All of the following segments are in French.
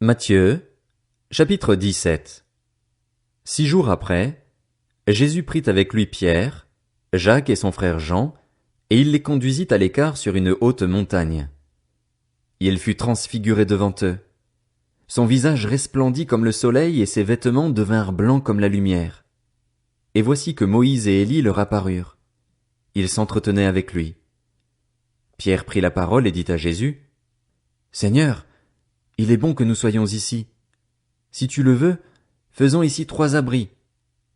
Matthieu, chapitre 17. 6 jours après, Jésus prit avec lui Pierre, Jacques et son frère Jean, et il les conduisit à l'écart sur une haute montagne. Il fut transfiguré devant eux. Son visage resplendit comme le soleil et ses vêtements devinrent blancs comme la lumière. Et voici que Moïse et Élie leur apparurent. Ils s'entretenaient avec lui. Pierre prit la parole et dit à Jésus, « Seigneur, il est bon que nous soyons ici. Si tu le veux, faisons ici 3 abris,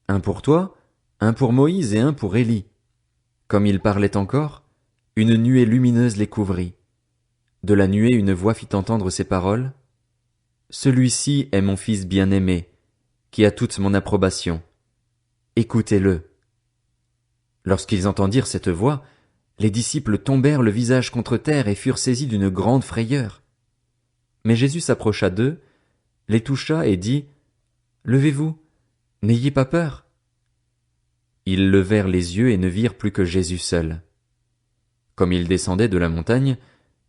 un pour toi, un pour Moïse et un pour Élie. » Comme il parlait encore, une nuée lumineuse les couvrit. De la nuée une voix fit entendre ces paroles. « Celui-ci est mon fils bien-aimé, qui a toute mon approbation. Écoutez-le. » Lorsqu'ils entendirent cette voix, les disciples tombèrent le visage contre terre et furent saisis d'une grande frayeur. Mais Jésus s'approcha d'eux, les toucha et dit, « Levez-vous, n'ayez pas peur. » Ils levèrent les yeux et ne virent plus que Jésus seul. Comme ils descendaient de la montagne,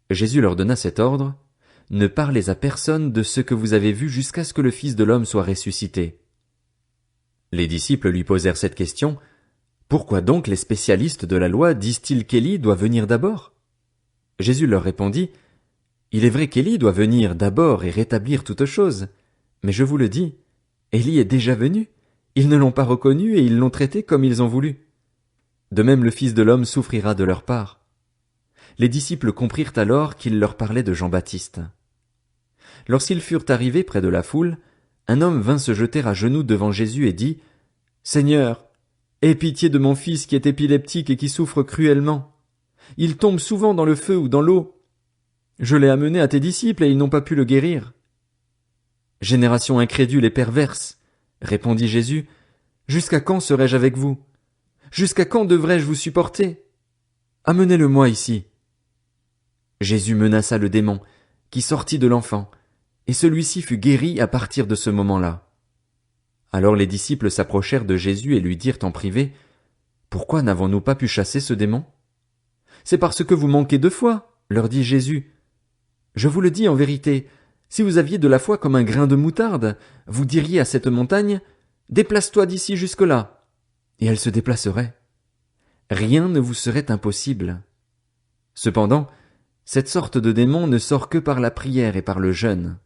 Jésus leur donna cet ordre, « Ne parlez à personne de ce que vous avez vu jusqu'à ce que le Fils de l'homme soit ressuscité. » Les disciples lui posèrent cette question, « Pourquoi donc les spécialistes de la loi disent-ils qu'Élie doit venir d'abord ?» Jésus leur répondit, « Il est vrai qu'Élie doit venir d'abord et rétablir toutes choses, mais je vous le dis, Élie est déjà venu, ils ne l'ont pas reconnu et ils l'ont traité comme ils ont voulu. De même le Fils de l'homme souffrira de leur part. » Les disciples comprirent alors qu'il leur parlait de Jean-Baptiste. Lorsqu'ils furent arrivés près de la foule, un homme vint se jeter à genoux devant Jésus et dit, « Seigneur, aie pitié de mon fils qui est épileptique et qui souffre cruellement. Il tombe souvent dans le feu ou dans l'eau. Je l'ai amené à tes disciples et ils n'ont pas pu le guérir. » « Génération incrédule et perverse, répondit Jésus, jusqu'à quand serai-je avec vous? Jusqu'à quand devrais-je vous supporter? Amenez-le-moi ici. Jésus menaça le démon, qui sortit de l'enfant, et celui-ci fut guéri à partir de ce moment-là. Alors les disciples s'approchèrent de Jésus et lui dirent en privé, « Pourquoi n'avons-nous pas pu chasser ce démon? » « C'est parce que vous manquez de foi, leur dit Jésus. Je vous le dis en vérité, si vous aviez de la foi comme un grain de moutarde, vous diriez à cette montagne, « Déplace-toi d'ici jusque-là », et elle se déplacerait. Rien ne vous serait impossible. Cependant, cette sorte de démon ne sort que par la prière et par le jeûne.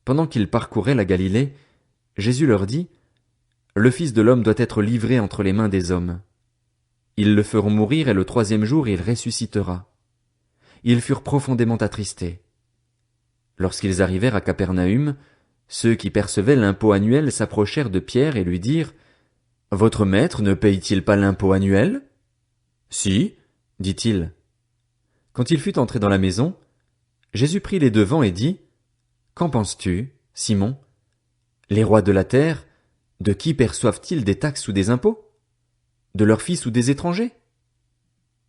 Pendant qu'ils parcouraient la Galilée, Jésus leur dit, « Le Fils de l'homme doit être livré entre les mains des hommes. Ils le feront mourir et le 3e jour il ressuscitera. » Ils furent profondément attristés. Lorsqu'ils arrivèrent à Capernaüm, ceux qui percevaient l'impôt annuel s'approchèrent de Pierre et lui dirent, « Votre maître ne paye-t-il pas l'impôt annuel? » « Si, dit-il. » Quand il fut entré dans la maison, Jésus prit les devants et dit, « Qu'en penses-tu, Simon? Les rois de la terre, de qui perçoivent-ils des taxes ou des impôts? De leurs fils ou des étrangers? »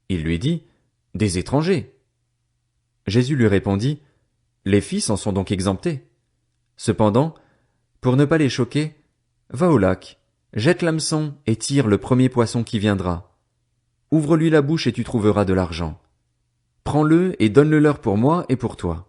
Il lui dit, « Des étrangers. » Jésus lui répondit, « Les fils en sont donc exemptés. Cependant, pour ne pas les choquer, va au lac, jette l'hameçon et tire le premier poisson qui viendra. Ouvre-lui la bouche et tu trouveras de l'argent. Prends-le et donne-le leur pour moi et pour toi. »